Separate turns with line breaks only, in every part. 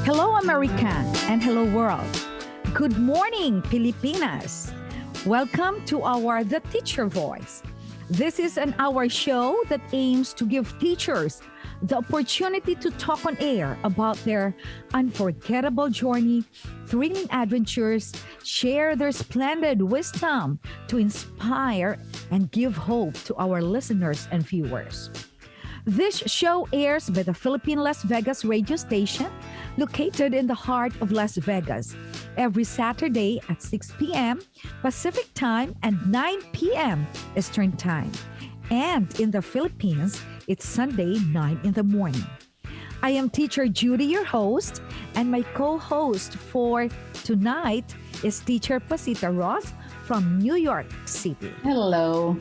Hello, America, and hello, world. Good morning, Pilipinas. Welcome to our The Teacher Voice. This is an hour show that aims to give teachers the opportunity to talk on air about their unforgettable journey, thrilling adventures, share their splendid wisdom to inspire and give hope to our listeners and viewers. This show airs by the Philippine Las Vegas radio station located in the heart of Las Vegas every Saturday at 6 p.m. Pacific Time and 9 p.m. Eastern Time. And in the Philippines, it's Sunday, 9 in the morning. I am Teacher Judy, your host, and my co-host for tonight is Teacher Pacita Ross from New York City.
Hello.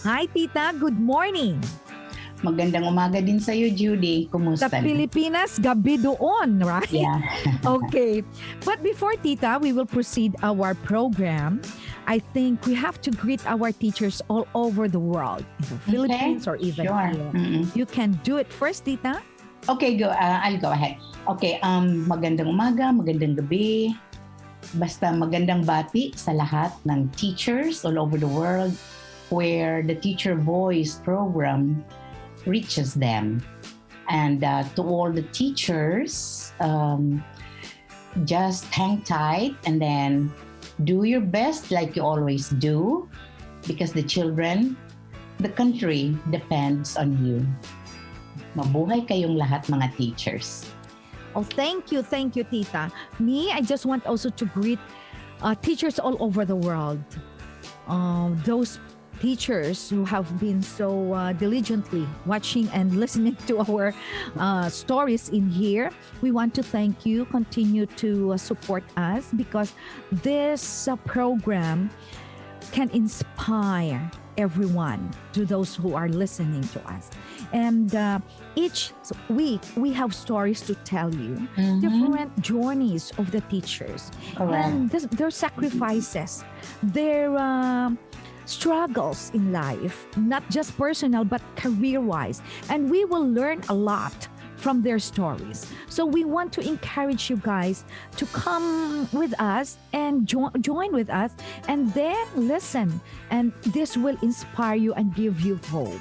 Hi, Tita. Good morning.
Magandang umaga din sa'yo, Judy. Kumusta?
Sa Pilipinas, gabi doon, right?
Yeah.
Okay. But before, Tita, we will proceed our program. I think we have to greet our teachers all over the world, in the Philippines or even here. You can do it first, Tita.
Okay, go. I'll go ahead. Okay, magandang umaga, magandang gabi. Basta magandang bati sa lahat ng teachers all over the world where the Teacher Voice program reaches them. And to all the teachers, just hang tight and then do your best like you always do, because the children, the country depends on you. Mabuhay kayong lahat, mga teachers.
Oh, thank you, Tita. Me, I just want also to greet teachers all over the world. Those teachers who have been so diligently watching and listening to our stories in here. We want to thank you. Continue to support us because this program can inspire everyone, to those who are listening to us. And each week we have stories to tell you, different journeys of the teachers.
Correct.
And their sacrifices, their struggles in life, not just personal but career-wise. And we will learn a lot from their stories. So we want to encourage you guys to come with us and join with us and then listen. And this will inspire you and give you hope.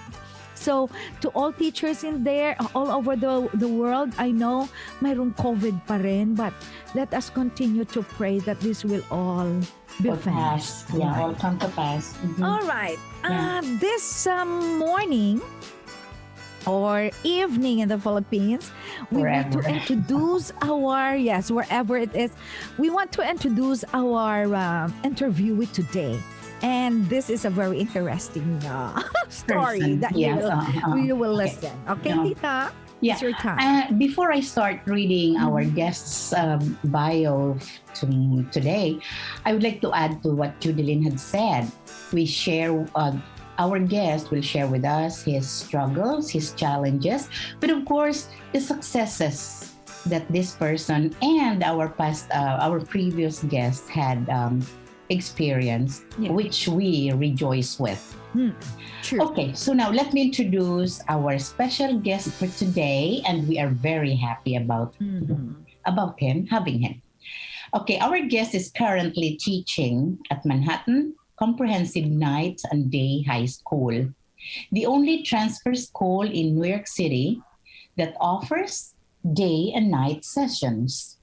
So to all teachers in there, all over the world, I know mayroong COVID pa rin, but let us continue to pray that this will all be finished.
Yeah, all come to pass.
All right. This morning or evening in the Philippines, we want to introduce our, wherever it is, we want to introduce our interviewee today. And this is a very interesting story that you will listen. Okay, Tita?
Yeah.
It's your time.
Before I start reading our guest's bio today, I would like to add to what Judilyn had said. We share, our guest will share with us his struggles, his challenges, but of course, the successes that this person and our previous guest had experienced, which we rejoice with.
True.
Okay, so now let me introduce our special guest for today, and we are very happy about having him. Okay, our guest is currently teaching at Manhattan Comprehensive Night and Day High School, the only transfer school in New York City that offers day and night sessions.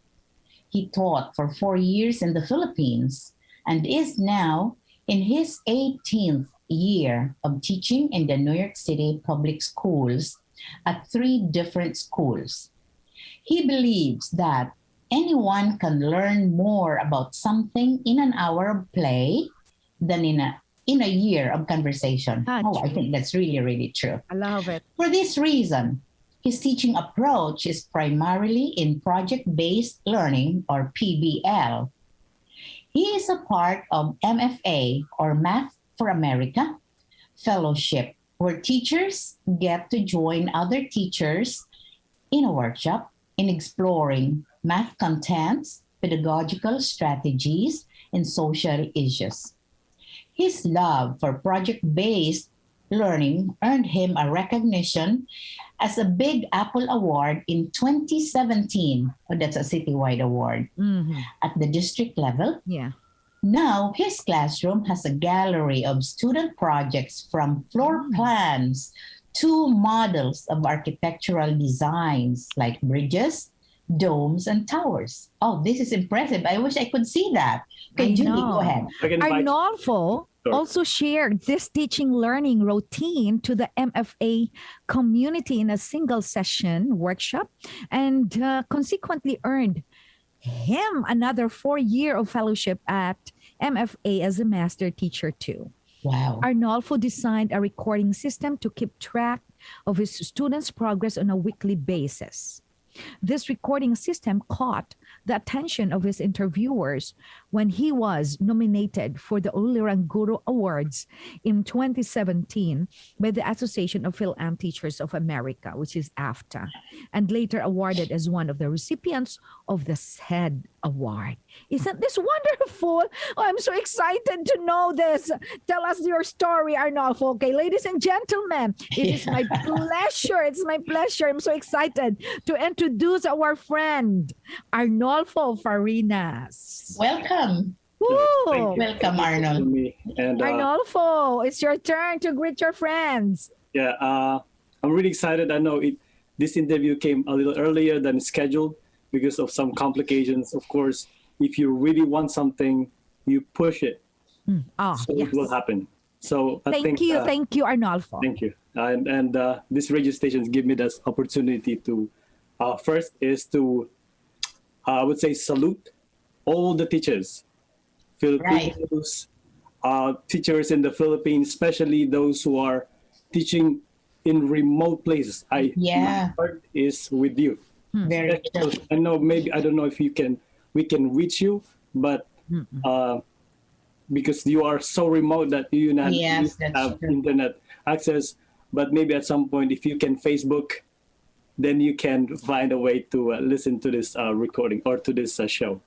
He taught for 4 years in the Philippines and is now in his 18th year of teaching in the New York City public schools at 3 different schools. He believes that anyone can learn more about something in an hour of play than in a year of conversation. I think that's really, really true.
I love it.
For this reason, his teaching approach is primarily in project-based learning, or PBL. He is a part of MFA, or Math for America Fellowship, where teachers get to join other teachers in a workshop in exploring math contents, pedagogical strategies, and social issues. His love for project-based learning earned him a recognition as a Big Apple Award in 2017. Oh, that's a citywide award at the district level.
Yeah.
Now, his classroom has a gallery of student projects from floor plans to models of architectural designs like bridges, domes, and towers. Oh, this is impressive. I wish I could see that. Okay,
I
Judy,
know.
go ahead.
I can invite
Arnulfo
Sure.
also shared this teaching learning routine to the MFA community in a single session workshop and consequently earned him another 4 year of fellowship at MFA as a master teacher too.
Wow.
Arnulfo designed a recording system to keep track of his students' progress on a weekly basis. This recording system caught the attention of his interviewers when he was nominated for the Uliranguro Awards in 2017 by the Association of Fil-Am Teachers of America, which is AFTA, and later awarded as one of the recipients of the said award. Isn't this wonderful? Oh, I'm so excited to know this. Tell us your story, Arnulfo. Okay, ladies and gentlemen, it is my pleasure. It's my pleasure. I'm so excited to introduce our friend, Arnulfo Farinas.
Welcome.
Woo!
Welcome, Arnold.
me. And
Arnulfo, it's your turn to greet your friends.
yeah, I'm really excited. I know this interview came a little earlier than scheduled because of some complications. Of course, if you really want something, you push it,
Oh,
so
yes.
it will happen. So I
Thank
think,
you, Arnulfo.
Thank you. And this radio stations give me this opportunity to, first is to, I would say, salute all the teachers, Filipinos, teachers in the Philippines, especially those who are teaching in remote places. My heart is with you.
Very true.
I know maybe I don't know if we can reach you, but because you are so remote that you not
Yes, that's
have
true.
internet access, but maybe at some point if you can Facebook, then you can find a way to listen to this recording or to this show.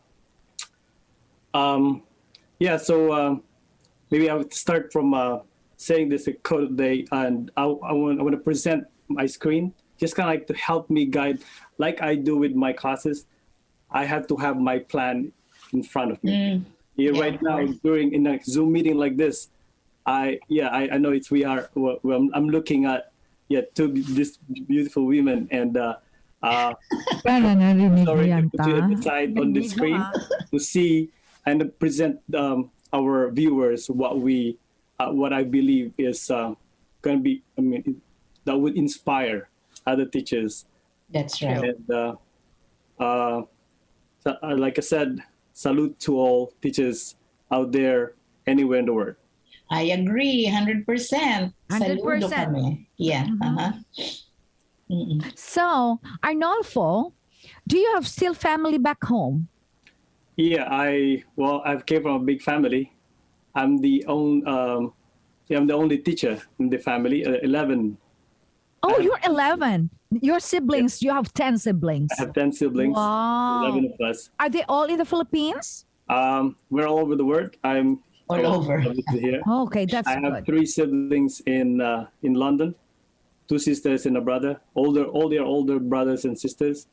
So maybe I would start from saying this quote today, and I want to present my screen, just kind of like to help me guide, like I do with my classes. I have to have my plan in front of me.
Yeah,
Right
of
now,
course.
during in a Zoom meeting like this, I know I'm looking at two these beautiful women, and sorry to put you at the side on the screen to see and present our viewers what I believe is going to be. I mean, that would inspire other teachers.
That's right.
And like I said, salute to all teachers out there anywhere in the world.
I agree, 100%.
100%.
Saludo kami. Yeah.
So, Arnulfo, do you have still family back home?
Yeah, I've came from a big family. I'm the only teacher in the family. 11.
Oh, you're 11. Your siblings, you have 10 siblings.
I have 10 siblings.
Wow.
11 of us.
Are they all in the Philippines?
We're all over the world. I'm
All over.
here.
Okay, that's
I have
good.
3 siblings in London, 2 sisters and a brother. All their older brothers and sisters.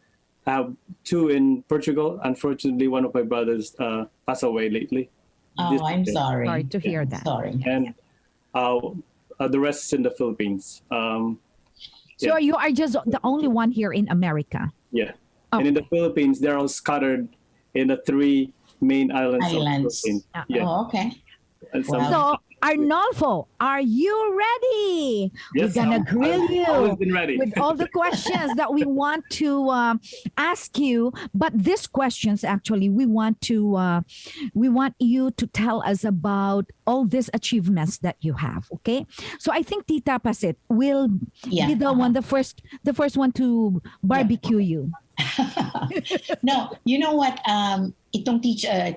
I have 2 in Portugal. Unfortunately, one of my brothers passed away lately.
Oh, I'm sorry.
Sorry to hear that.
Sorry.
And the rest is in the Philippines.
So you are just the only one here in America.
Yeah. And in the Philippines, they're all scattered in the 3 main islands. Of the Philippines. Yeah.
Oh, okay.
And some-
Wow.
So, Arnulfo, are you ready?
Yes,
We're gonna grill
I've always
you
been ready.
with all the questions that we want to ask you. But these questions, actually, we want you to tell us about all these achievements that you have. Okay, so I think Tita Pasit will be the one, the first one to barbecue you.
No, you know what? Itong teacher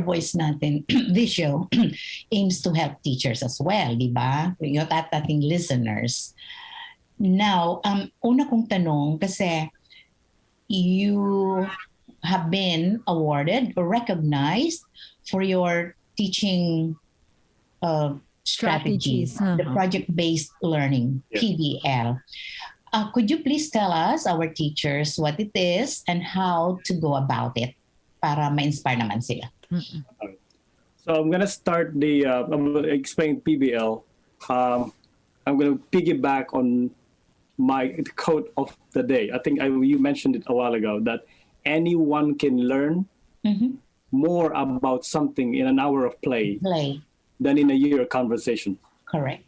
voice natin, this show aims to help teachers as well, di ba? Yung ating listeners. Now, una kong tanong, kasi you have been awarded or recognized for your teaching strategy,
Strategies,
the project-based learning,
Yeah.
PBL. Could you please tell us, our teachers, what it is and how to go about it para ma-inspire naman sila?
So I'm gonna start I'm gonna explain PBL. I'm gonna piggyback on my quote of the day. I think you mentioned it a while ago that anyone can learn more about something in an hour of play
Play,
than in a year of conversation.
correct.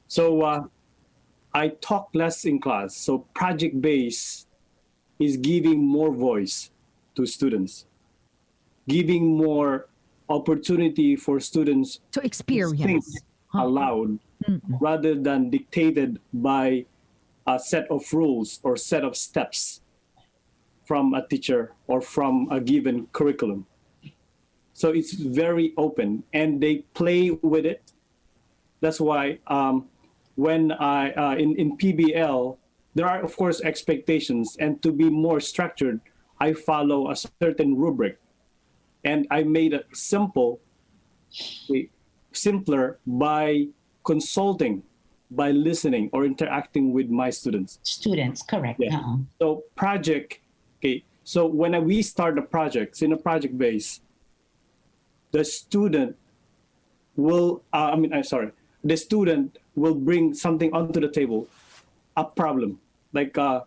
So I talk less in class. So project based is giving more voice to students, giving more opportunity for students
to
to think
experience.
aloud rather than dictated by a set of rules or set of steps from a teacher or from a given curriculum. So it's very open and they play with it. That's why when in PBL, there are of course expectations, and to be more structured, I follow a certain rubric, and I made it simpler by consulting, by listening or interacting with my students.
Students, correct.
Yeah. So project, okay. So when we start the projects in a project base, the student will, the student will bring something onto the table, a problem, like a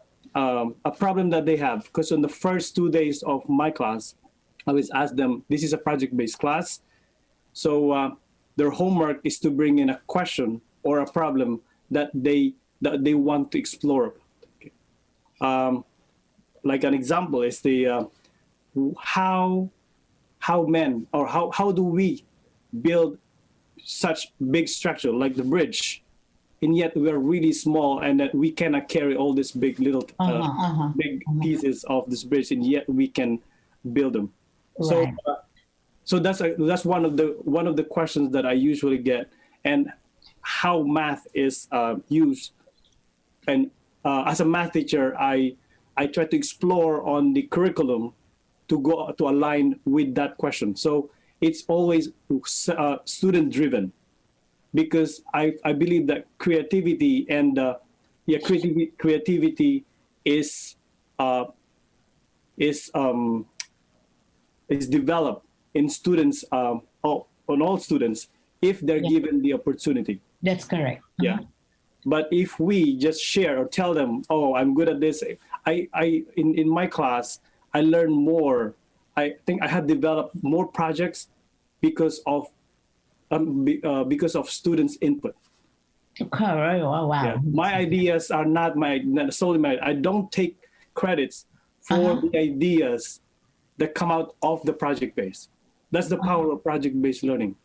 problem that they have. Because on the first 2 days of my class, I always ask them, this is a project-based class. So their homework is to bring in a question or a problem that they want to explore. Okay. Like an example is the how do we build such big structure like the bridge, and yet we are really small and that we cannot carry all these big big pieces of this bridge, and yet we can build them.
Right.
So that's one of the questions that I usually get, and how math is used. And as a math teacher, I try to explore on the curriculum to align with that question. So it's always student driven, because I believe that creativity and creativity is developed in students, on all students, if they're given the opportunity.
That's correct.
Yeah. But if we just share or tell them, oh, I'm good at this, in my class, I learn more. I think I have developed more projects because of students' input.
Correct. Oh, wow.
Yeah. My ideas are not solely my. I don't take credits for the ideas that come out of the project base. That's the power of project-based learning.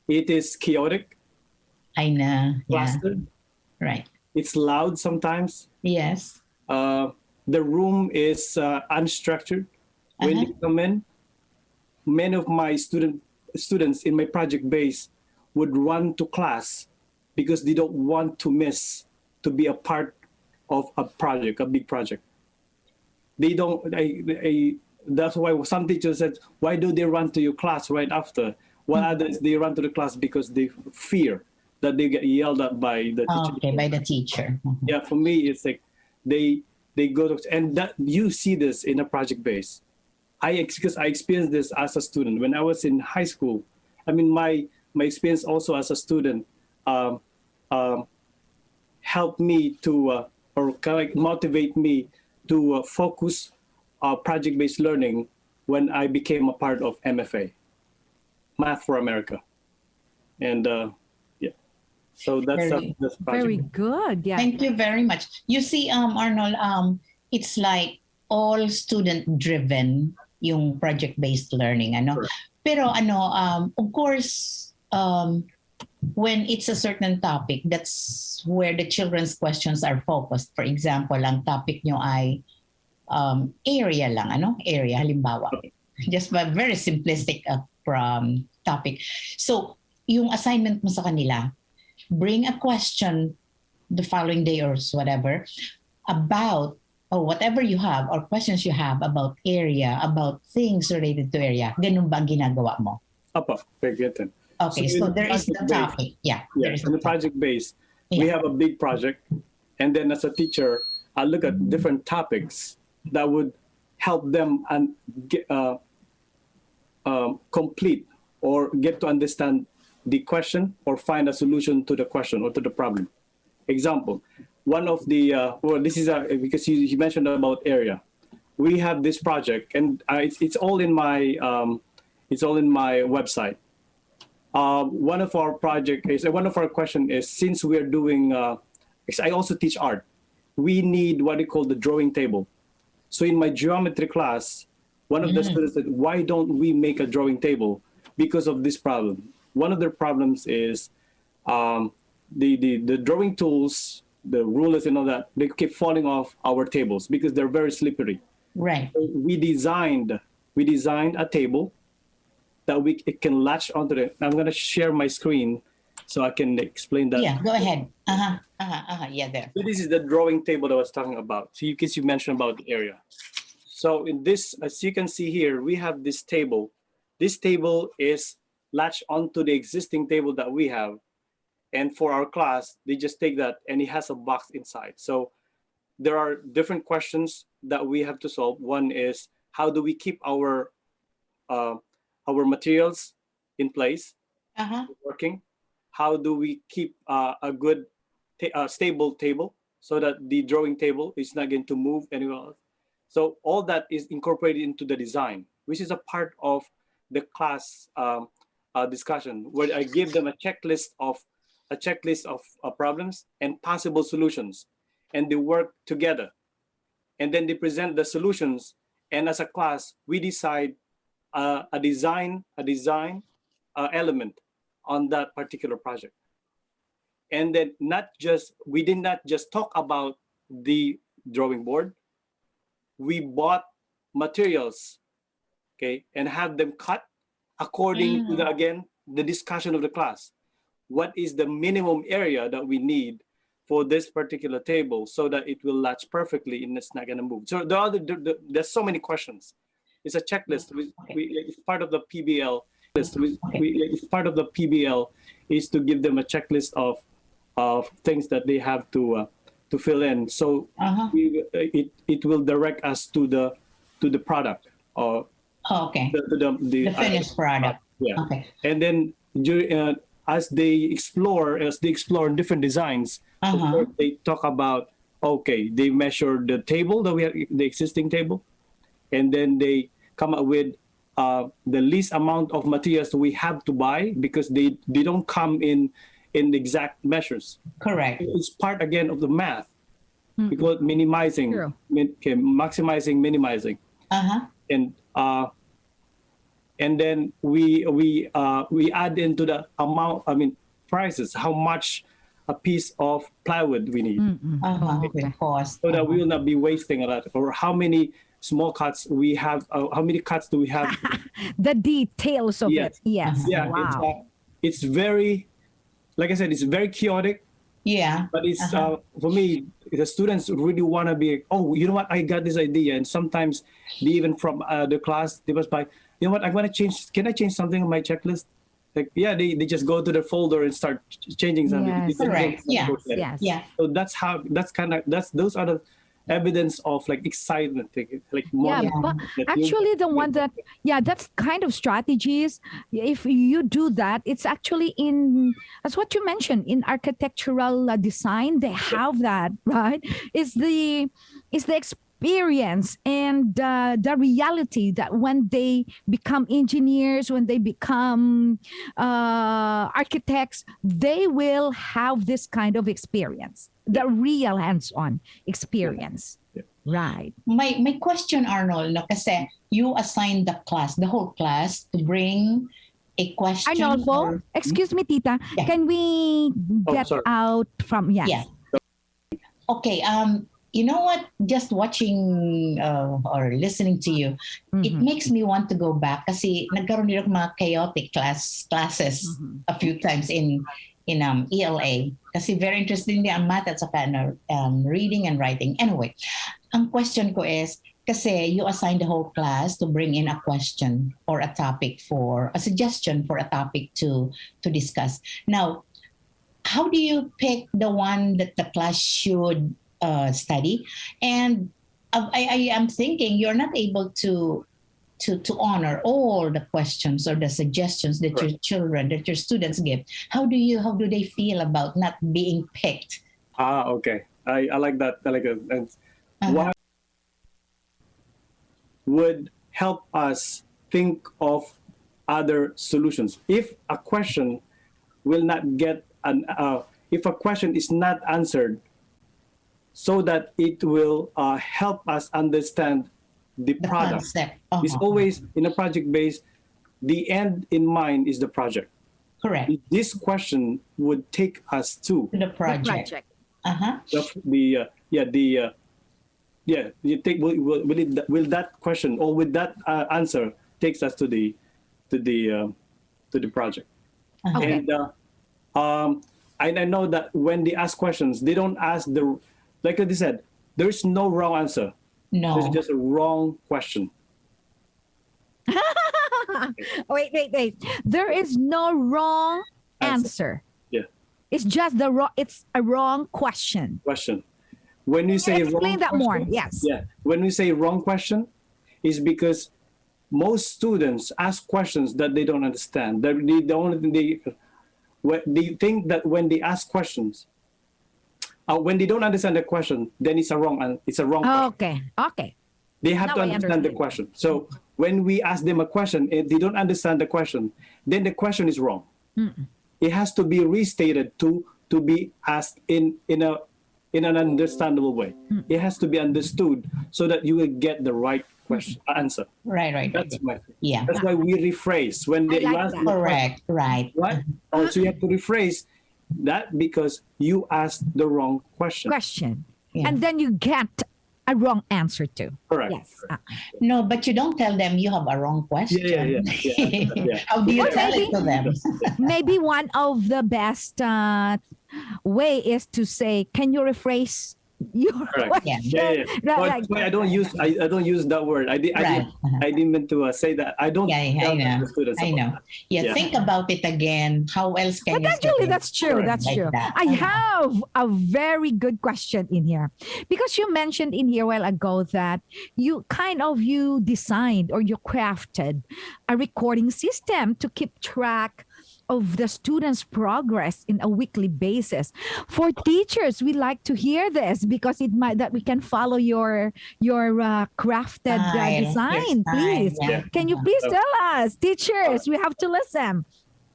It is chaotic.
I know. Yeah.
Clustered.
Right.
It's loud sometimes.
Yes.
The room is unstructured. When they come in, many of my students in my project base would run to class because they don't want to miss to be a part of a big project. They don't. That's why some teachers said, "Why do they run to your class right after?" While others they run to the class because they fear that they get yelled at by the teacher.
Okay, by the teacher.
Yeah, for me, it's like they go to, and that you see this in a project base. Because I experienced this as a student when I was in high school. I mean, my experience also as a student helped me to or kind of motivate me to focus project-based learning when I became a part of MFA, Math for America, and yeah. So that's project.
Very good. Yeah.
Thank you very much. You see, Arnold, it's like all student-driven yung project-based learning, ano.
Correct.
Pero of course, when it's a certain topic, that's where the children's questions are focused. For example, ang topic nyo ay area lang, area, halimbawa. Just a very simplistic topic. So, yung assignment mo sa kanila, bring a question the following day or whatever about or whatever you have or questions you have about area, about things related to area. Ganun ba ang ginagawa mo?
Apa, very good.
Okay, so there is the topic. Yeah, there is
in the project base, we have a big project, and then as a teacher, I look at different topics that would help them and get, complete or get to understand the question or find a solution to the question or to the problem. Example, one of the this is because you mentioned about area. We have this project, and it's all in my website. One of our question is, since we're doing, I also teach art, we need what we call the drawing table. So in my geometry class, one of the students said, why don't we make a drawing table? Because of this problem. One of the problems is the drawing tools, the rulers and all that, they keep falling off our tables because they're very slippery.
Right.
So we designed a table that it can latch onto it. I'm going to share my screen so I can explain that.
Yeah, go ahead. Yeah, there.
So this is the drawing table that I was talking about. So you mentioned about the area. So in this, as you can see here, we have this table. This table is latched onto the existing table that we have. And for our class, they just take that and it has a box inside. So there are different questions that we have to solve. One is, how do we keep our materials in place, working? How do we keep a good, stable table so that the drawing table is not going to move anywhere else? So all that is incorporated into the design, which is a part of the class discussion, where I give them a checklist of problems and possible solutions, and they work together, and then they present the solutions. And as a class, we decide a design element on that particular project. And then we did not just talk about the drawing board. We bought materials, okay, and have them cut according to the discussion of the class. What is the minimum area that we need for this particular table so that it will latch perfectly and it's not going to move? So there's so many questions. It's a checklist. It's part of the PBL. It's part of the PBL is to give them a checklist of things that they have to fill in. So it will direct us to the product or
the finished product.
Yeah.
Okay.
And then as they explore different designs, of course, they talk about, they measure the table that we have, the existing table, and then they come up with the least amount of materials we have to buy because they don't come in exact measures.
Correct.
It's part again of the math, because minimizing, maximizing, minimizing, and then we add into the amount. Prices. How much a piece of plywood we need,
Of course.
so that we will not be wasting a lot, or how many small cuts we have. How many cuts do we have?
The details of it. Yes.
Yeah.
Wow.
It's very, like I said, it's very chaotic.
Yeah.
But it's for me, the students really want to be, you know what, I got this idea. And sometimes they even from the class, they must buy, you know what, I want to change, can I change something on my checklist? Like, they just go to the folder and start changing something.
Yes.
Correct.
Yes.
Yeah.
So those are the evidence of like excitement, like more.
Yeah, but actually the one that's kind of strategies. If you do that, it's actually that's what you mentioned in architectural design. They have that, right? It's the experience and the reality that when they become engineers, when they become architects, they will have this kind of experience, the real hands-on experience.
Yeah.
Right.
My question, Arnold, kasi you assigned the whole class to bring a question.
Arnulfo, excuse me, Tita.
Yeah.
Can we get out from
Yeah. Okay. You know what? Just watching or listening to you, it makes me want to go back kasi nagkaroon din ako mga chaotic classes a few times in ELA. Kasi very interesting din ang math at saka reading and writing. Anyway, ang question ko is, Kasi you assign the whole class to bring in a question or a topic for a suggestion for a topic to discuss. Now, how do you pick the one that the class should study? And I am thinking you're not able to honor all the questions or the suggestions that your children, that your students give. How do they feel about not being picked?
Okay. I like that. I like it. And
Uh-huh.
what would help us think of other solutions if a question will not get an if a question is not answered, so that it will help us understand the
The
product.
concept.
It's always in a project base, the end in mind is the project.
Correct.
This question would take us to
To the project. Uh-huh.
you take will that question or with that answer takes us to the project.
Okay.
And I know that when they ask questions, they don't ask like I said, there's no wrong answer.
No.
There's just a wrong question.
Wait. There is no wrong answer.
Yeah.
It's just it's a wrong question.
Question. When you say
Explain
wrong
that
question,
more. Yes.
Yeah. When we say wrong question, is because most students ask questions that they don't understand. The only thing they think that when they ask questions, when they don't understand the question, then it's a wrong question.
Okay.
They have
Now
to
I
understand the
understand.
question. So when we ask them a question, if they don't understand the question, then the question is wrong. It has to be restated to be asked in an understandable way. It has to be understood so that you will get the right question answer.
Right.
That's
Yeah.
That's why we rephrase when
I
you
like
ask
that.
them a
Correct. Right.
question, right? Also, you have to rephrase that because you asked the wrong question.
Yeah.
And then you get a wrong answer too.
Correct.
Yes.
No, but you don't tell them you have a wrong question.
Yeah.
How do you
Or
tell
maybe-
it to them?
Maybe one of the best way is to say, "Can you rephrase your
Correct.
question?"
Yeah.
Right,
But
like-
that's why I don't use that word. I
Right.
didn't mean to say that. I don't
Yeah,
tell
I know.
the students
I
about
know.
that.
Yeah,
Yeah.
think about it again. How else can
But
you
actually,
say
that's true.
Correct.
That's
like
true.
that?
I have a very good question in here because you mentioned in here a while ago that you designed or you crafted a recording system to keep track of the students' progress in a weekly basis. For teachers, we like to hear this because it might that we can follow your crafted
Style, your
design.
style,
Please,
yeah.
can you please tell us, teachers? We have to listen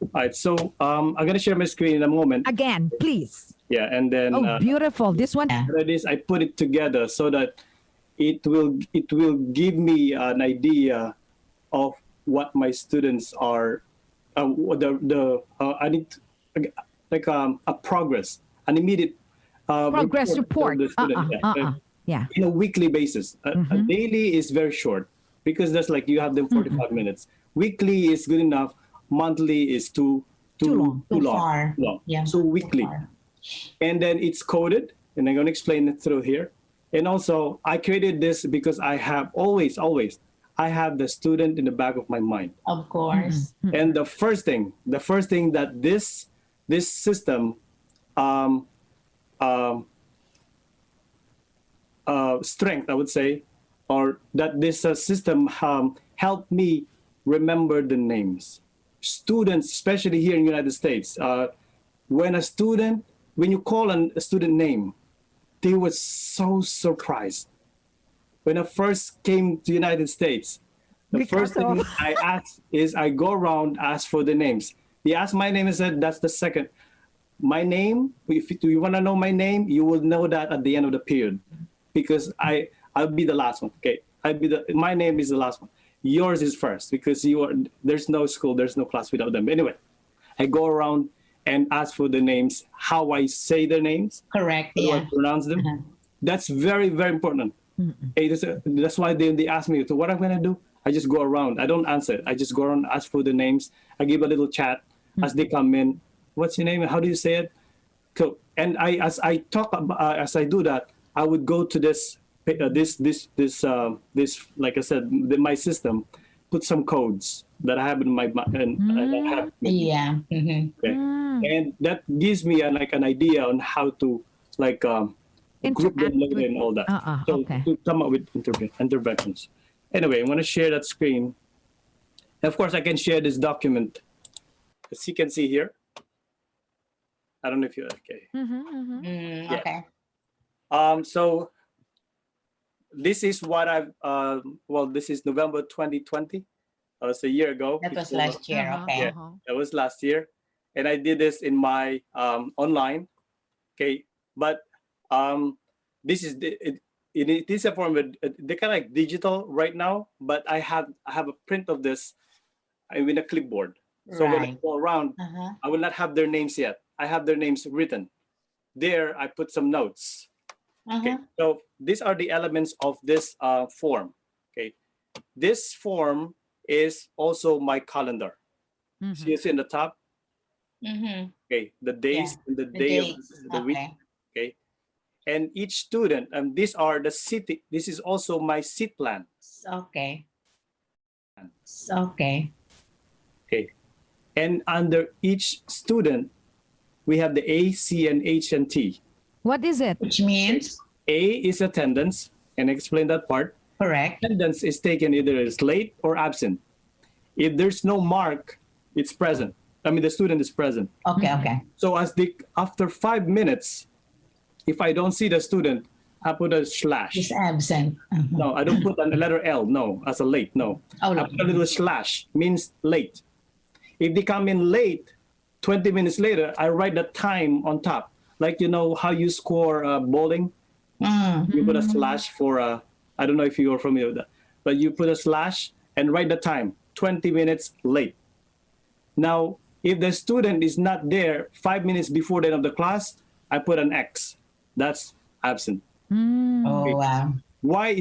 All right. So I'm gonna share my screen in a moment.
again, please.
Yeah, and then
Oh, beautiful! This one.
Yeah.
what it is, I put it together so that it will give me an idea of what my students are. I need a progress, an immediate
Progress report.
of the student.
Yeah.
In a weekly basis. A daily is very short because that's like you have them 45 minutes. Weekly is good enough. Monthly is too
long.
Too far. Yeah.
So weekly,
Too far.
and then it's coded, and I'm going to explain it through here. And also, I created this because I have always I have the student in the back of my mind.
Of course.
And the first thing that this system strength, I would say, or that this system helped me remember the names. Students, especially here in the United States, when you call a student name, they were so surprised. When I first came to the United States, the
Because
first thing I ask is I go around, ask for the names. They ask my name, I said, that's the second. My name, if you want to know my name, you will know that at the end of the period because I'll be the last one. Okay, my name is the last one. Yours is first because there's no school, there's no class without them. Anyway, I go around and ask for the names, how I say their names,
Correct.
how I
Yeah.
pronounce them. That's very, very important. Hey, that's why they ask me, so what I'm gonna do? I just go around. I don't answer. I just go around, ask for the names. I give a little chat as they come in. What's your name? How do you say it? Cool. And as I do that, I would go to this this like I said, my system put some codes that I have in my and I have.
Yeah.
Okay. And that gives me like an idea on how to like group them
Interact
later
with.
and all that. So
Okay.
to come up with interventions. Anyway, I'm going to share that screen. And of course, I can share this document, as you can see here. I don't know if you okay. Yeah.
Okay.
So this is what I've. Well, this is November 2020. It's a year ago.
That was
before-
last year. Okay.
Yeah, that was last year, and I did this in my online. Okay, but this is it is a form of they're kind of like digital right now. But I have a print of this in a clipboard. So when I
Right.
go around, I will not have their names yet. I have their names written. There, I put some notes. Okay, so these are the elements of this form. Okay, this form is also my calendar. See, it's in the top. Okay, the days and the day of the week. Okay, and each student, and these are the city. This is also my seat plan.
Okay. Okay.
Okay, and under each student, we have the A, C, and H and T.
What is it?
Which means
A is attendance, and explain that part.
correct.
Attendance is taken either as late or absent. If there's no mark, it's present. I mean, the student is present.
Okay. Okay.
So after 5 minutes, if I don't see the student, I put a slash.
Is absent.
No, I don't put a letter L. No, as a late. No,
Oh,
I put a little slash, means late. If they come in late, 20 minutes later, I write the time on top. Like, you know how you score bowling? You put a slash for, I don't know if you are familiar with that, but you put a slash and write the time, 20 minutes late. Now, if the student is not there 5 minutes before the end of the class, I put an X. That's absent.
Oh, wow.
Why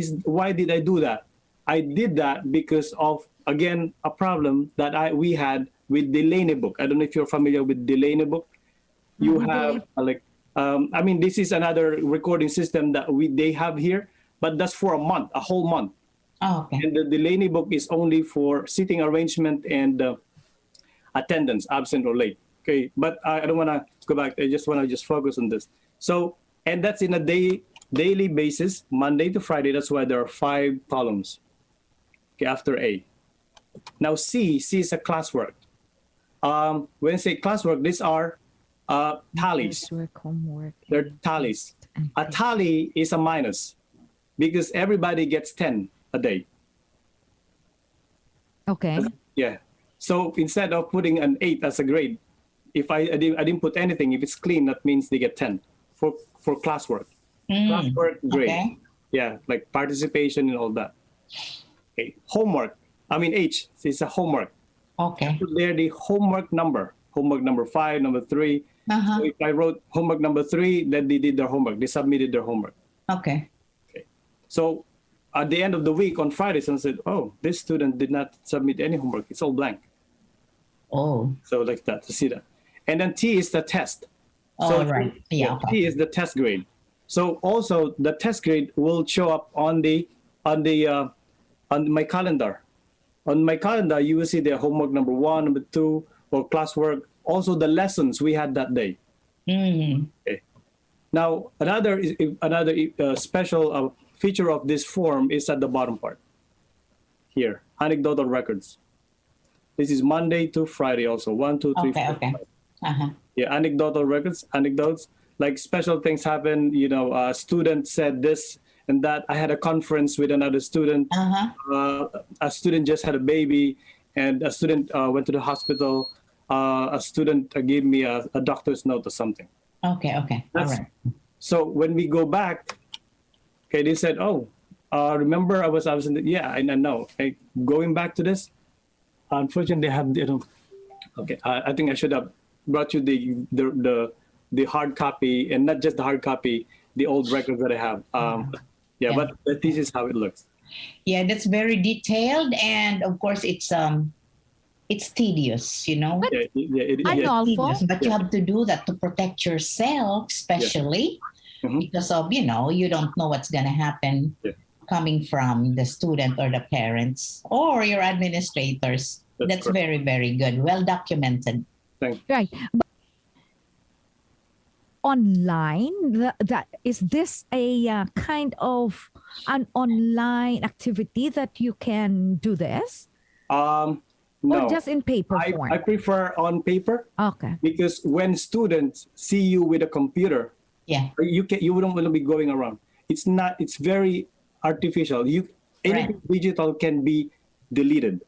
did I do that? I did that because of, again, a problem that we had with Delaney book. I don't know if you're familiar with Delaney book. You have I mean, this is another recording system that they have here, but that's for a whole month.
Oh, okay.
And the Delaney book is only for seating arrangement and attendance, absent or late. Okay, but I don't want to go back. I just want to focus on this. So, and that's in a daily basis, Monday to Friday. That's why there are 5 columns. Okay, after A. Now C is a classwork. When I say classwork, these are tallies.
Homework.
They're tallies. A tally is a minus because everybody gets 10 a day.
Okay.
Yeah. So instead of putting an 8 as a grade, if I didn't put anything, if it's clean, that means they get 10 for classwork. Classwork grade.
Okay.
Yeah, like participation and all that. Okay. Homework. I mean H is a homework.
Okay.
Put there the homework number 5, number 3. So if I wrote homework number 3, then they did their homework. They submitted their homework.
Okay.
Okay. So at the end of the week on Friday, someone said, "Oh, this student did not submit any homework. It's all blank."
Oh.
So like that, to see that. And then T is the test.
All right. Yeah. Okay.
T is the test grade. So also the test grade will show up on my calendar. On my calendar, you will see the homework number 1, number 2, or classwork. Also the lessons we had that day. Okay. Now another special feature of this form is at the bottom part. Here, anecdotal records. This is Monday to Friday also. 1, 2, 3, 4,
Okay.
5. Yeah, anecdotal records, anecdotes, like special things happen. You know, a student said this and that. I had a conference with another student. A student just had a baby, and a student went to the hospital. A student gave me a doctor's note or something.
Okay. All right.
So when we go back, okay, they said, "Oh, remember I was in the," yeah, I know. Going back to this, unfortunately, okay, I think I should have brought you the hard copy, and not just the hard copy, the old records that I have. But this is how it looks.
Yeah, that's very detailed, and of course, it's tedious, you know.
Arnulfo?
But you have to do that to protect yourself, especially because of, you don't know what's going to happen
Yeah.
coming from the student or the parents or your administrators. That's
correct.
very, very good. Well documented.
Thank
Right. But online, that is this a kind of an online activity that you can do this, or
No,
just in paper
I
form?
prefer on paper
Okay.
because when students see you with a computer,
Yeah.
you wouldn't want to be going around. It's very artificial. Anything digital can be deleted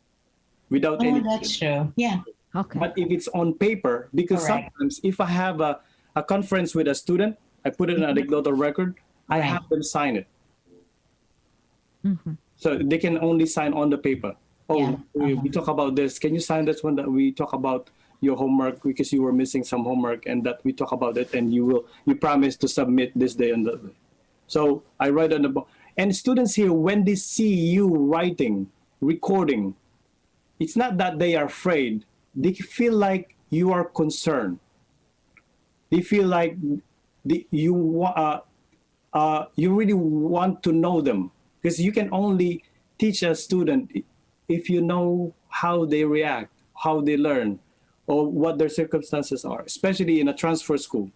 without
Oh,
any.
that's true. Yeah.
Okay.
But if it's on paper, because
Correct.
sometimes if I have a conference with a student, I put it in an anecdotal record, I
Right.
have them sign it. So they can only sign on the paper. Oh,
Yeah.
we talk about this. Can you sign this one that we talk about your homework because you were missing some homework and that we talk about it and you promise to submit this day and that day. So I write on the book. And students here, when they see you writing, recording, it's not that they are afraid. They feel like you are concerned. They feel like you really want to know them, because you can only teach a student if you know how they react, how they learn, or what their circumstances are, especially in a transfer school.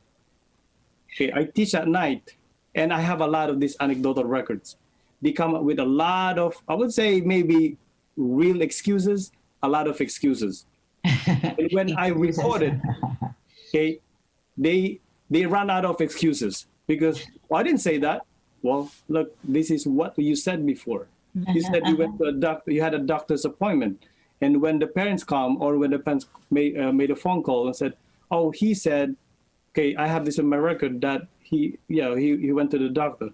Okay, I teach at night, and I have a lot of these anecdotal records. They come up with a lot of, I would say maybe real excuses, a lot of excuses. And when I record it, okay, they run out of excuses because, well, I didn't say that. Well, look, this is what you said before. You said you went to a doctor, you had a doctor's appointment. And when the parents come, or when the parents made a phone call and said, oh, he said, okay, I have this in my record that he went to the doctor.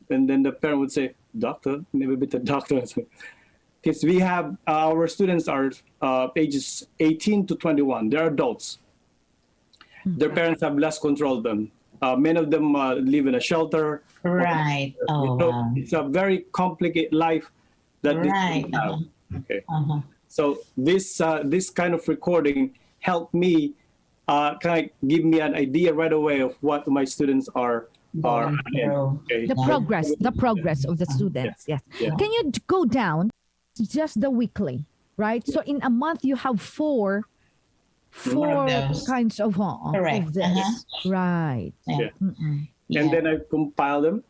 And then the parent would say, doctor? Never been to the doctor. Because we have, our students are ages 18 to 21. They're adults. Their parents have less control of them. Many of them live in a shelter.
Right. Oh, wow.
It's a very complicated life that they
Right.
have. Okay. So this kind of recording helped me kind of give me an idea right away of what my students are
Going
in.
through.
Okay.
The progress of the students. Yes.
Yeah.
Can you go down just the weekly, right? So in a month you have four
those.
kinds of
Correct.
of this. Right.
Yeah.
And then I compile them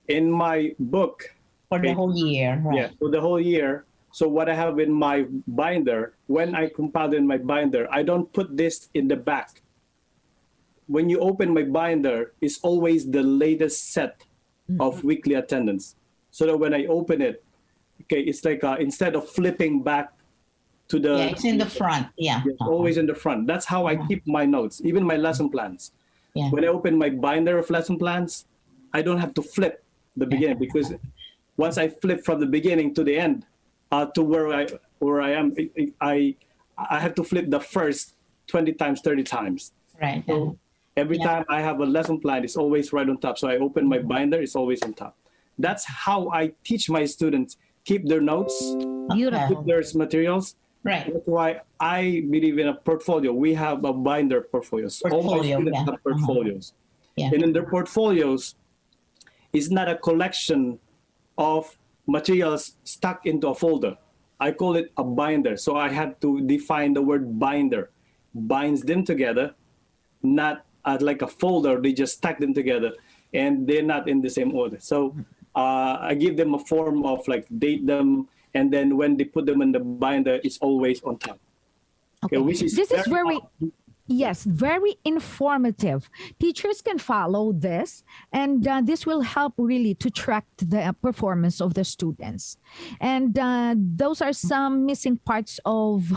in my book.
For the whole year. Right.
Yeah, for the whole year. So what I have in my binder, when I compile in my binder, I don't put this in the back. When you open my binder, it's always the latest set of weekly attendance. So that when I open it, okay, it's like instead of flipping back to the...
Yeah, it's in the front. Yeah.
It's always in the front. That's how I keep my notes, even my lesson plans.
Yeah.
When I open my binder of lesson plans, I don't have to flip the beginning, because once I flip from the beginning to the end, to where I am, I have to flip the first 20 times, 30 times.
Right.
So every time I have a lesson plan, it's always right on top. So I open my binder, it's always on top. That's how I teach my students keep their notes,
Beautiful.
keep their materials.
Right.
That's why I believe in a portfolio. We have a binder portfolios. All my
Portfolio,
students
yeah.
have portfolios.
Yeah.
And in their portfolios, it's not a collection of materials stuck into a folder. I call it a binder. So I had to define the word binder. Binds them together, not like a folder. They just stack them together, and they're not in the same order. So I give them a form of like date them, and then when they put them in the binder, it's always on top.
Okay.
Which is
This is very informative. Teachers can follow this, and this will help really to track the performance of the students. And those are some missing parts of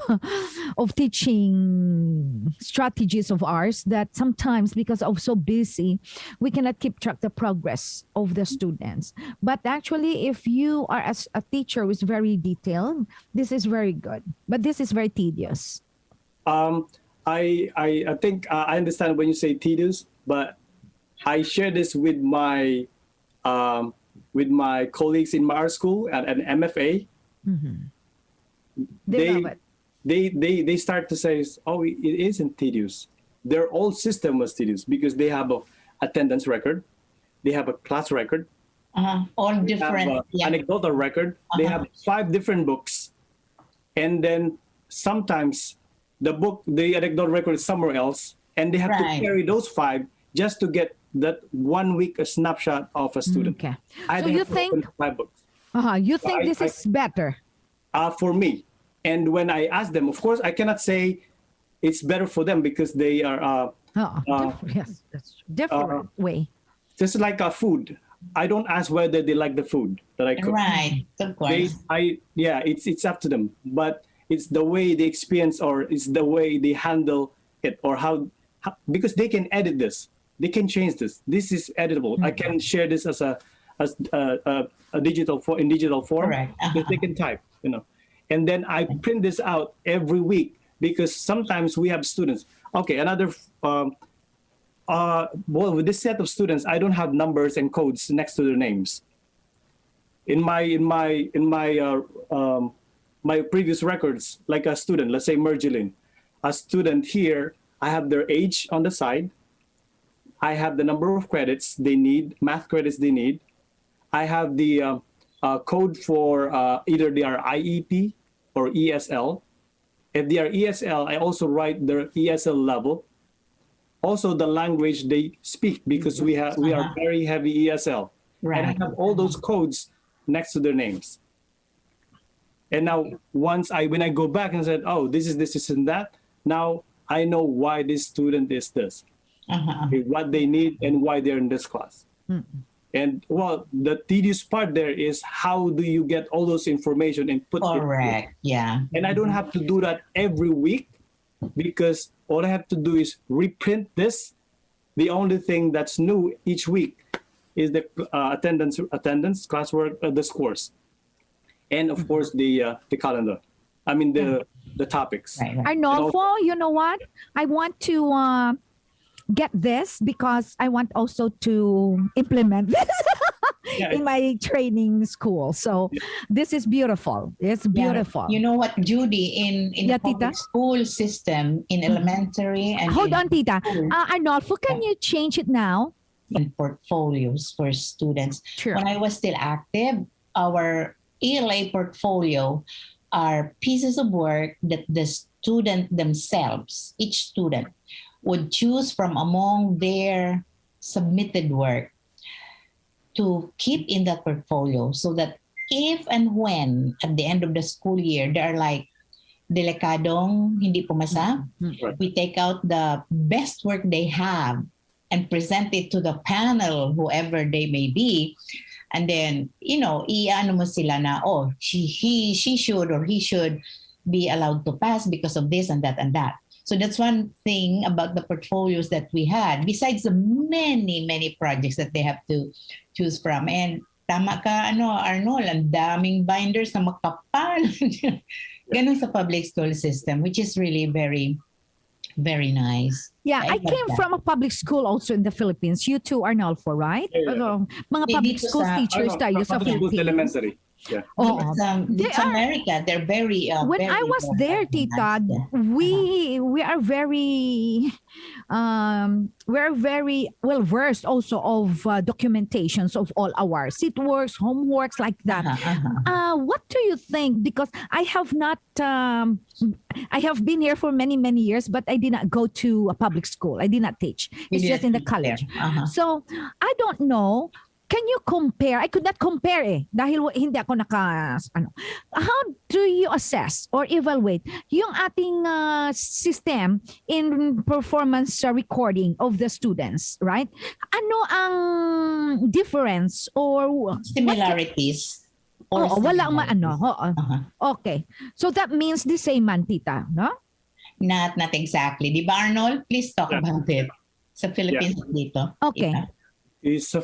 of teaching strategies of ours that sometimes, because of so busy, we cannot keep track the progress of the students. But actually, if you are as a teacher who is very detailed, this is very good. But this is very tedious.
I think I understand when you say tedious, but I share this with my colleagues in my art school at an MFA.
They love it.
They start to say, oh, it isn't tedious. Their old system was tedious because they have a attendance record. they have a class record,
All
they have
different.
a anecdotal record, they have 5 different books, and then sometimes the anecdotal record is somewhere else, and they have to
Right.
carry those 5 just to get that 1 week a snapshot of a student.
Okay.
I
So
have
you
to open
think
5 books.
you think
I-
this is better?
For me. And when I ask them, of course, I cannot say it's better for them because they are
Yes, that's different way.
just like food. I don't ask whether they like the food that I cook.
Right, of course.
It's up to them. But it's the way they experience, or it's the way they handle it, or how because they can edit this, they can change this. This is editable. I can share this as a digital in digital form.
Correct.
Because they can type, and then I print this out every week because sometimes we have students. Okay, another. With this set of students, I don't have numbers and codes next to their names. In my my previous records, like a student, let's say Judilyn, a student here, I have their age on the side. I have the number of credits they need, math credits they need. I have the code for either they are IEP or ESL. If they are ESL, I also write their ESL level. Also, the language they speak, because we are very heavy ESL,
Right.
and I have all those codes next to their names. And now, when I go back and said, oh, this is and that, now I know why this student is this, okay, what they need and why they're in this class. And well, the tedious part there is how do you get all those information and put it.
Correct. Yeah.
And I don't have to do that every week, because all I have to do is reprint this. The only thing that's new each week is the attendance, classwork, the scores, and of course the calendar. I mean the topics.
Right.
Arnulfo, you know what? I want to get this because I want also to implement this in my training school. So this is beautiful. It's beautiful.
You know what, Judy, in
Yeah,
the public
Tita?
school system, in elementary and
Hold
in
on, Tita.
school,
Arnulfo, can you change it now?
and portfolios for students.
Sure.
When I was still active, our ELA portfolio are pieces of work that the student themselves, each student, would choose from among their submitted work to keep in that portfolio, so that if and when at the end of the school year there are like delikadong hindi pumasa,
Right.
we take out the best work they have and present it to the panel, whoever they may be. And then, iano mo sila na, oh, she should or he should be allowed to pass because of this and that and that. So that's one thing about the portfolios that we had, besides the many, many projects that they have to choose from. And tama ka, Arnold, ang daming binders na makapal. Ganun sa public school system, which is really very, very nice.
Yeah, I
love
came
that.
from a public school also in the Philippines. You too, Arnulfo, right?
Yeah.
Mga
Hindi
public
dito
school
sa-
teachers tayo sa
Public schools,
Philippines.
elementary. Yeah.
Oo.
It's America, they're very.
When
very,
I was
very
there, Tita,
organized.
we are very well versed also of documentations of all our sit works, homeworks like that. What do you think? Because I have not, I have been here for many years, but I did not go to a public school. I did not teach.
You
It's just in
didn't
the
teach there.
college. So I don't know. Can you compare? I could not compare dahil hindi ako How do you assess or evaluate yung ating system in performance recording of the students, right? Ano ang difference or
Similarities. Or
walang
similarities.
Okay. So that means the same man, Tita, no?
Not exactly. Di ba, Arnold? Please talk
Yeah.
about it. Sa Philippines dito.
Okay.
Tita.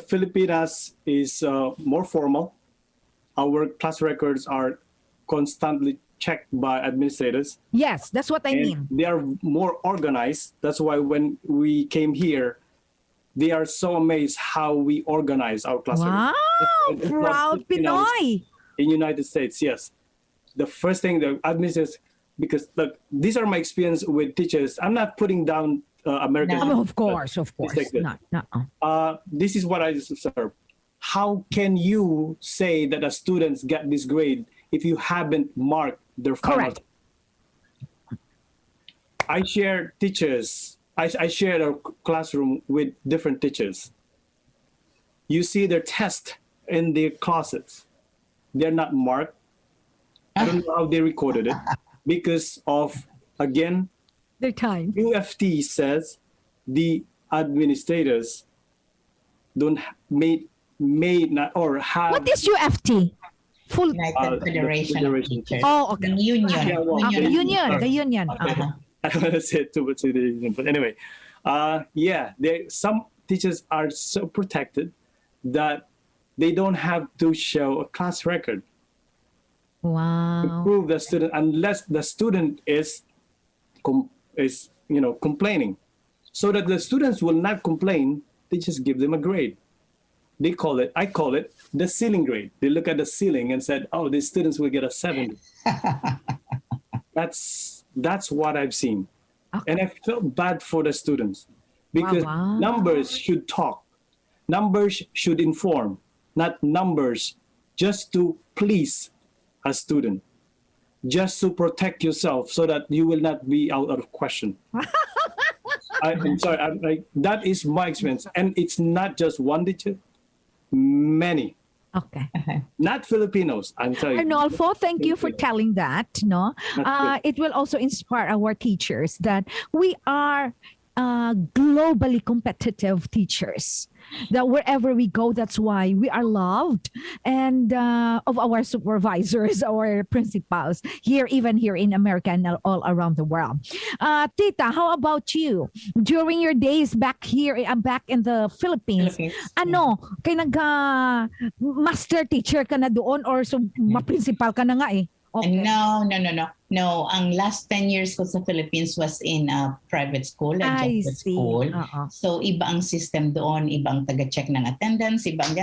Filipinas is more formal. Our class records are constantly checked by administrators.
Yes, that's what I mean.
They are more organized. That's why when we came here, they are so amazed how we organize our class
Wow,
records. It's not
proud
Filipinos
Pinoy.
in United States, yes. The first thing the administrators, because look, these are my experience with teachers. I'm not putting down American.
No.
Of course.
Like this.
No.
This is what I observe. How can you say that a students get this grade if you haven't marked their final?
Correct.
I share teachers. I share a classroom with different teachers. You see their test in their closets. They're not marked. I don't know how they recorded it because of, again,
Their time.
UFT says the administrators don't may not or have.
What is UFT? Full.
United Federation of
Federation.
Teachers.
Oh, okay.
The union.
Yeah, well,
Okay, union. The union.
Uh-huh.
I don't want to say it too much, but anyway, some teachers are so protected that they don't have to show a class record to
Wow.
prove the student unless the student is complaining, so that the students will not complain. They just give them a grade. I call it the ceiling grade. They look at the ceiling and said, "Oh, these students will get a 70." That's what I've seen, and I felt bad for the students because
Wow.
numbers should talk, numbers should inform, not numbers just to please a student, just to protect yourself so that you will not be out of question. I'm sorry, that is my experience, and it's not just one teacher, many.
Okay.
Not Filipinos, I'm telling you.
Arnulfo, thank you for telling that. No,
That's
it will also inspire our teachers that we are globally competitive teachers. That wherever we go, that's why we are loved, and of our supervisors, our principals even here in America and all around the world. Tita, how about you? During your days back here, back in the Philippines, ano, kay master teacher ka na doon or so ma-principal ka na nga eh? Okay.
No. Ang last 10 years ko sa Philippines was in a private school, a
I
Jesuit
see.
school.
Uh-uh.
So iba ang system doon, ibang taga-check ng attendance, ibang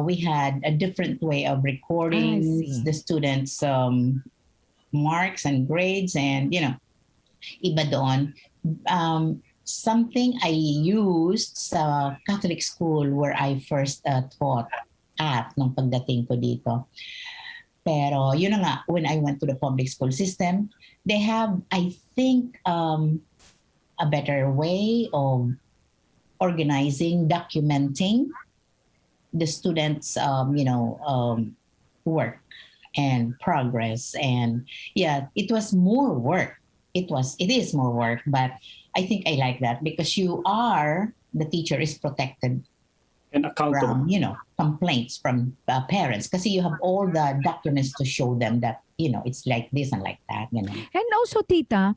we had a different way of recording
I see.
the students' marks and grades, and iba doon. Something I used sa Catholic school where I first taught at nung pagdating ko dito. Pero yun na nga, when I went to the public school system, they have, I think, a better way of organizing, documenting the students' work and progress. And yeah, it was more work. It is more work, but I think I like that because the teacher is protected
And accountable.
from complaints from parents kasi you have all the documents to show them that it's like this and like that.
And also, Tita,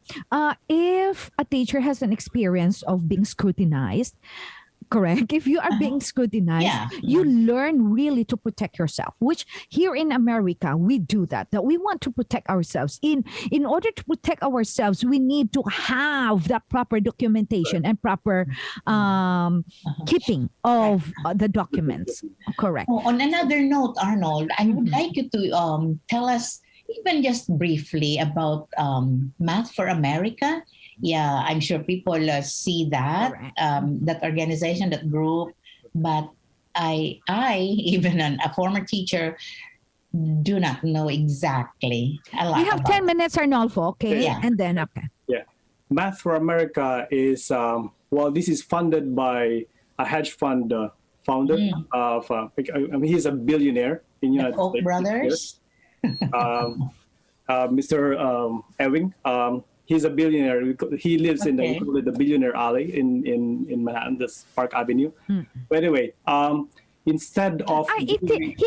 if a teacher has an experience of being scrutinized, correct? If you are being scrutinized,
Yeah.
you learn really to protect yourself, which here in America, we do that we want to protect ourselves. In order to protect ourselves, we need to have that proper documentation and proper keeping of the documents. Correct.
Oh, on another note, Arnold, I would like you to tell us even just briefly about Math for America. Yeah, I'm sure people see that
Correct.
that organization, that group, but I even a former teacher, do not know exactly a lot.
We have
about
10 minutes, Arnulfo, okay?
Yeah.
And then, okay.
Yeah. Math for America is, this is funded by a hedge fund founder of, he's a billionaire in
the
United
Koch
States.
brothers.
Mr. Ewing, he's a billionaire. He lives in
Okay.
we call it the Billionaire Alley in Manhattan, this Park Avenue. But anyway, instead of
He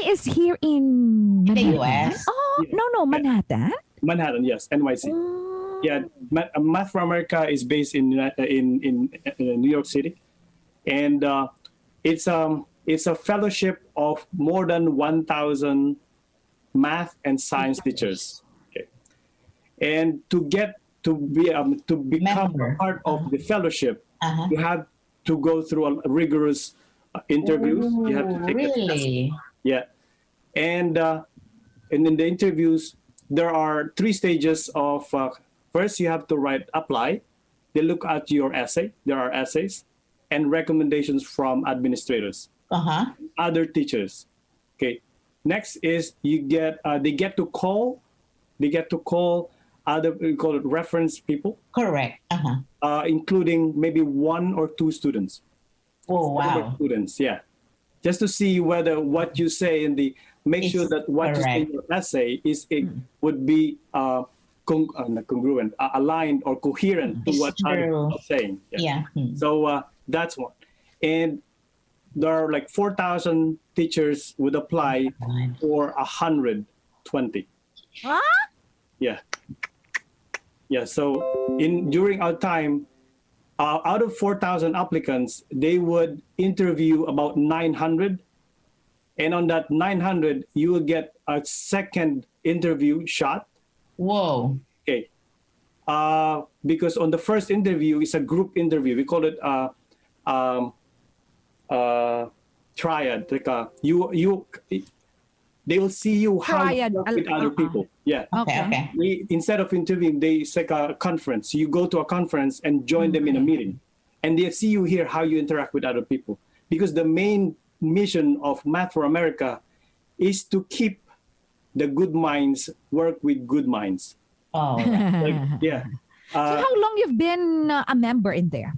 is here in
In the
Manhattan.
US?
Oh,
Yeah.
no, Manhattan.
Manhattan, yes, NYC.
Oh.
Yeah, Math for America is based in New York City, and it's a fellowship of more than 1,000 math and science teachers. Okay, and to become
Member.
a part of the fellowship,
Uh-huh.
you have to go through a rigorous interviews. You have to take a test.
Really?
Yeah, and in the interviews, there are 3 stages of. First, you have to apply. they look at your essay. There are essays and recommendations from administrators, other teachers. Okay. Next is they get to call other, we call it reference people,
Correct.
including maybe one or two students.
Oh, wow.
Students, yeah. Just to see whether what you say make sure that what you say in your essay would be not congruent, aligned or coherent to what others are saying.
Yeah.
So that's one. And there are like 4,000 teachers would apply for 120.
Huh?
Yeah. Yeah. So during our time, out of 4,000 applicants, they would interview about 900. And on that 900, you will get a second interview shot.
Whoa.
Okay. Because on the first interview, it's a group interview. We call it triad. Like they will see you how you work with other people. Yeah.
Okay.
Instead of interviewing, it's like a conference. You go to a conference and join them in a meeting, and they see you here how you interact with other people. Because the main mission of Math for America is to keep the good minds work with good minds.
Oh.
Yeah.
So how long you've been a member in there?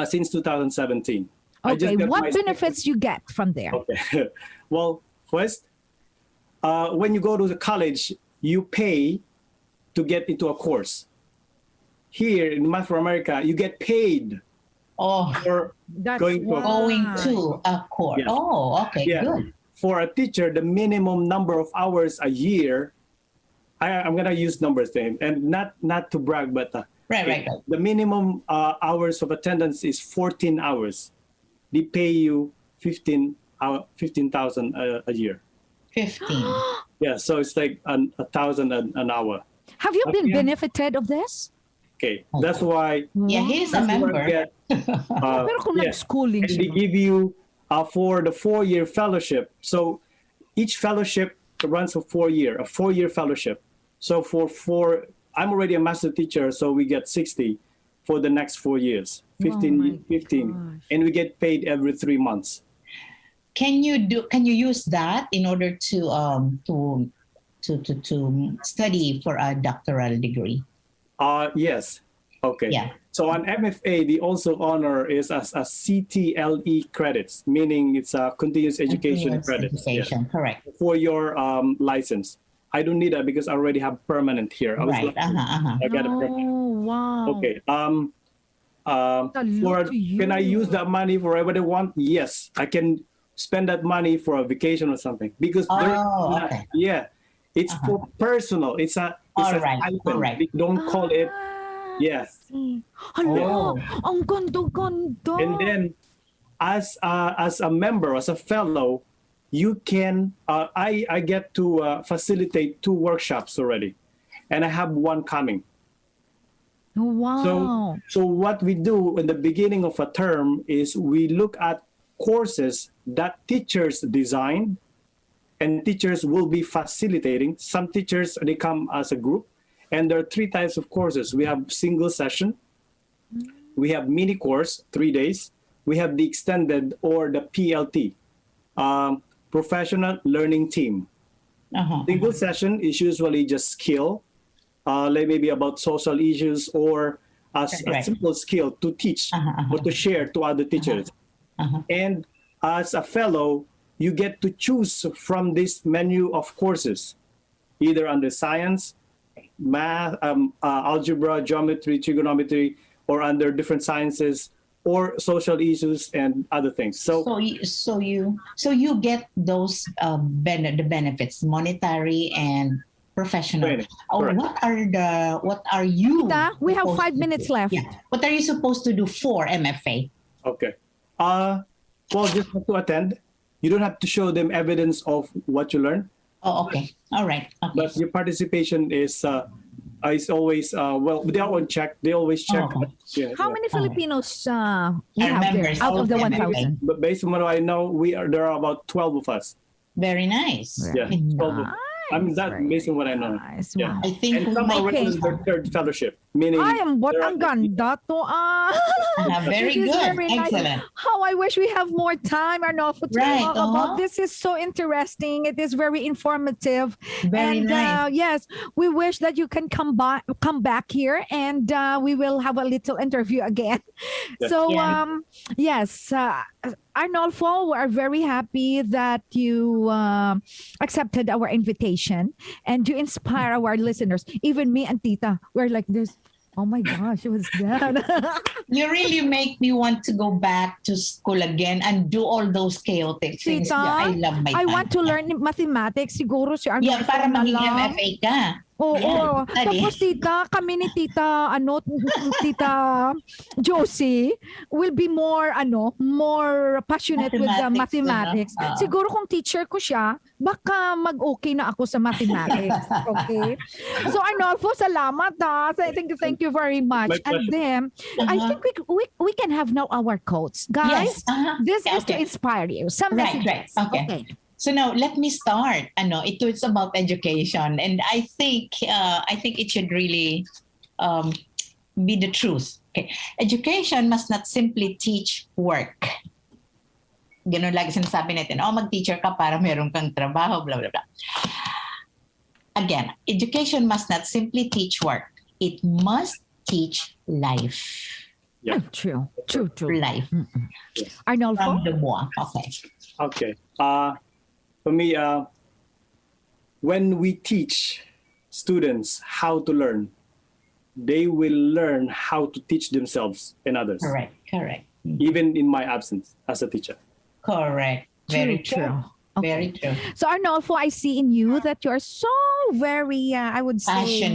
Since 2017.
Okay. What benefits you get from there?
Okay. Well, first, when you go to the college, you pay to get into a course. Here in Math for America, you get paid for going
to a course.
Yes.
Oh, okay, good.
For a teacher, the minimum number of hours a year, I'm gonna use numbers then, and not to brag, but
right.
The minimum hours of attendance is 14 hours. They pay you 15,000 a year.
15.
Yeah, so it's like 1,000 an hour.
Have you been benefited of this?
Okay, that's why.
Yeah, he's a member.
Pero kung nag-schooling
and they give you for the 4-year fellowship. So each fellowship runs for 4 years, a 4-year fellowship. So I'm already a master teacher, so we get 60 for the next 4 years, 15, and we get paid every 3 months.
Can you use that in order to study for a doctoral degree?
Yes. Okay.
Yeah.
So on MFA, the also honor is as a CTLE credits, meaning it's a continuous education credits.
Education, correct.
For your license. I don't need that because I already have permanent here. I
right.
I got a permanent.
Oh, wow.
Okay. Can I use that money for whatever I want? Yes, I can spend that money for a vacation or something because it's for personal. It's a stipend. We don't call it. Yeah.
Hello, ang ganda.
And then, as a member, as a fellow, you can. I get to facilitate 2 workshops already, and I have one coming.
Wow.
So what we do in the beginning of a term is we look at courses that teachers design, and teachers will be facilitating. Some teachers, they come as a group, and there are 3 types of courses. We have single session, we have mini course, 3 days, we have the extended or the PLT, professional learning team. Single session is usually just skill, like maybe about social issues or a simple skill to teach or to share to other teachers. And as a fellow, you get to choose from this menu of courses, either under science, math, algebra, geometry, trigonometry, or under different sciences, or social issues and other things. So
you get those the benefits, monetary and professional.
Training.
What are you?
We have 5 minutes left.
Yeah. What are you supposed to do for MFA?
Okay. Well, just have to attend. You don't have to show them evidence of what you learned.
Oh, okay. All right. Okay.
But your participation is always they are on check. They always check.
How many Filipinos we have there out of the 1,000?
But based on what I know, there are about 12 of us.
Very nice.
Yeah, 12 of us. I'm that
Very
based on what I know.
nice.
Yeah.
Wow.
I think
And
we
some are
might
working on their third fellowship, meaning
Ay, ang bot,
there
ang
are-
ganda to.
very
This is
good.
very nice.
Excellent.
How I wish we have more time, Arnulfo, to
Right,
talk about this. Is so interesting. It is very informative.
Very
And
nice.
yes, we wish that you can come back here, and we will have a little interview again.
Yes.
So
Yeah.
yes, Arnulfo, we are very happy that you accepted our invitation and you inspire our listeners. Even me and Tita, we're like this. Oh my gosh, what's that?
You really make me want to go back to school again and do all those chaotic things.
Tita,
Yeah, I love my
I
time.
want to learn mathematics. Siguro si Arnulfo
Yeah, para
na
maging
lang.
MFA ka.
Oo.
Yeah, study.
Tapos tita, kami ni tita, tita Josie will be more, more passionate with the mathematics.
Mathematics,
Siguro kung teacher ko siya, baka mag-okay na ako sa mathematics. Okay? So Arnulfo, salamat ha. Thank you very much.
My
And
pleasure.
then, I think we can have now our quotes. Guys,
Yes.
this is to
Okay.
inspire you. Some
Right,
messages.
right. Okay. So now let me start. It's about education, and I think it should really be the truth. Okay, education must not simply teach work. Ganun lagi sinasabi natin, mag-teacher ka para meron kang trabaho, blah, blah, blah. Again, education must not simply teach work. It must teach life.
Yeah.
True.
Life.
Arnulfo?
From the moi. Okay.
Okay. For me, when we teach students how to learn, they will learn how to teach themselves and others,
Correct.
even in my absence as a teacher.
Correct. Very true.
Okay.
Very true.
So Arnulfo, I see in you that you're so very, I would say,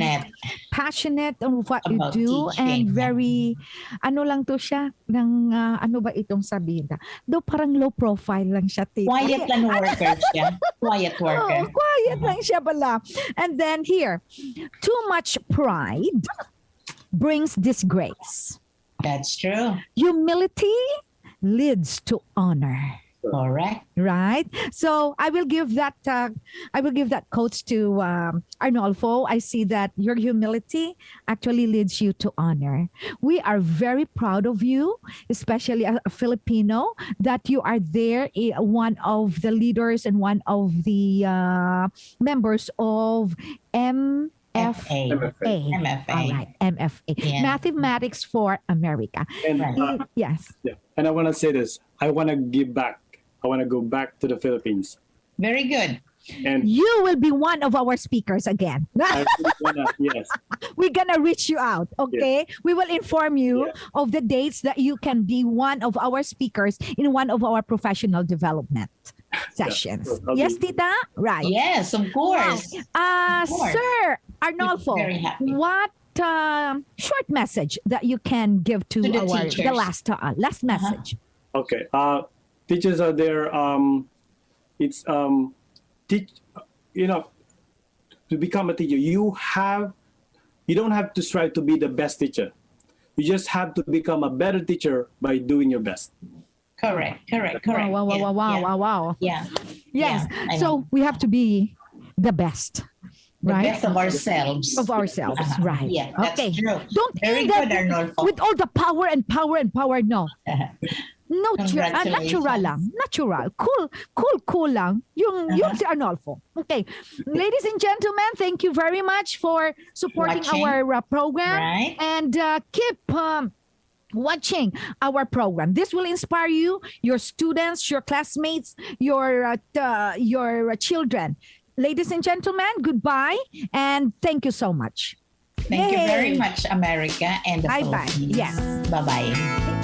passionate on what you
About
do,
teaching.
and very, lang to siya, ng, ano ba itong sabihin na? Though parang low profile lang siya, tita.
Quiet lang worker siya. Quiet worker.
Oh, quiet lang siya pala. And then here, too much pride brings disgrace.
That's true.
Humility leads to honor.
Correct.
Right. So I will give that quote to Arnulfo. I see that your humility actually leads you to honor. We are very proud of you, especially a Filipino, that you are there, one of the leaders and one of the members of MFA.
MFA.
All right, MFA.
Yeah.
Mathematics for America.
And
Yes.
yeah, and I want to say this. I want to give back. I want to go back to the Philippines,
Very good.
and
You will be one of our speakers again.
I really wanna, yes,
We're gonna reach you out, okay? We will inform you
Yeah.
of the dates that you can be one of our speakers in one of our professional development sessions.
I'll
Yes,
be-
Tita? Right.
Yes, of course. course.
Sir Arnulfo,
Very happy.
what short message that you can give to,
To the
our
teachers.
the last message?
okay. Teachers are there. It's teach. To become a teacher, you don't have to strive to be the best teacher. You just have to become a better teacher by doing your best.
Correct.
Wow.
Yeah.
Yes.
Yeah, I
So
know.
we have to be the best,
The
right?
best of ourselves.
Of ourselves, right?
Yeah, that's
Okay.
true.
Don't
Very
think that
good, Arnulfo.
with all the power and power and power. No, no,
Congratulations.
natural lang, natural, cool lang. Yung si Arnulfo. Okay, ladies and gentlemen, thank you very much for supporting
Watching.
our program,
Right.
and keep watching our program. This will inspire you, your students, your classmates, your children. Ladies and gentlemen, goodbye, and thank you so much.
Thank you
Yay.
very much, America and the
Bye-bye.
Philippines.
Yes.
Bye-bye.